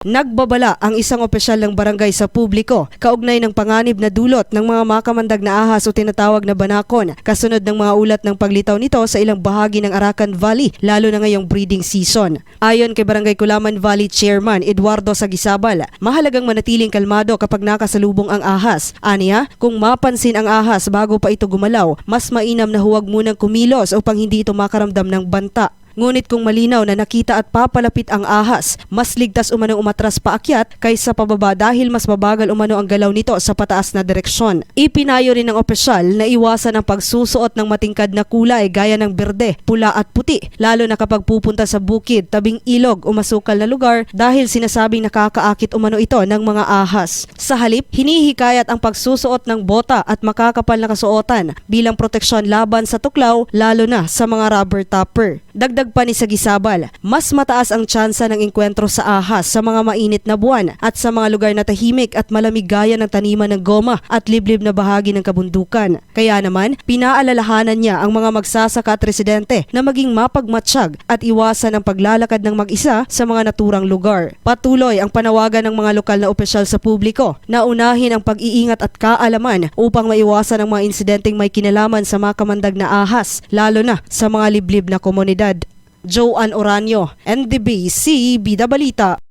Nagbabala ang isang opisyal ng barangay sa publiko kaugnay ng panganib na dulot ng mga makamandag na ahas o tinatawag na banakon kasunod ng mga ulat ng paglitaw nito sa ilang bahagi ng Arakan Valley lalo na ngayong breeding season. Ayon kay Barangay Kulaman Valley Chairman Eduardo Sagisabal, mahalagang manatiling kalmado kapag nakasalubong ang ahas. Aniya, kung mapansin ang ahas bago pa ito gumalaw, mas mainam na huwag munang kumilos upang hindi ito makaramdam ng banta. Ngunit kung malinaw na nakita at papalapit ang ahas, mas ligtas umano umatras paakyat kaysa pababa dahil mas mabagal umano ang galaw nito sa pataas na direksyon. Ipinayo rin ng opisyal na iwasan ang pagsusuot ng matingkad na kulay gaya ng berde, pula at puti, lalo na kapag pupunta sa bukid, tabing ilog o masukal na lugar dahil sinasabing nakakaakit umano ito ng mga ahas. Sa halip, hinihikayat ang pagsusuot ng bota at makakapal na kasuotan bilang proteksyon laban sa tuklaw lalo na sa mga rubber topper. Dagdag pa ni Sagisabal, mas mataas ang tsansa ng engkwentro sa ahas sa mga mainit na buwan at sa mga lugar na tahimik at malamig gaya ng taniman ng goma at liblib na bahagi ng kabundukan. Kaya naman, pinaalalahanan niya ang mga magsasaka at residente na maging mapagmatsyag at iwasan ang paglalakad ng mag-isa sa mga naturang lugar. Patuloy ang panawagan ng mga lokal na opisyal sa publiko na unahin ang pag-iingat at kaalaman upang maiwasan ang mga insidenteng may kinalaman sa makamandag na ahas, lalo na sa mga liblib na komunidad. Joanne Oranio, NDBC Bida Balita.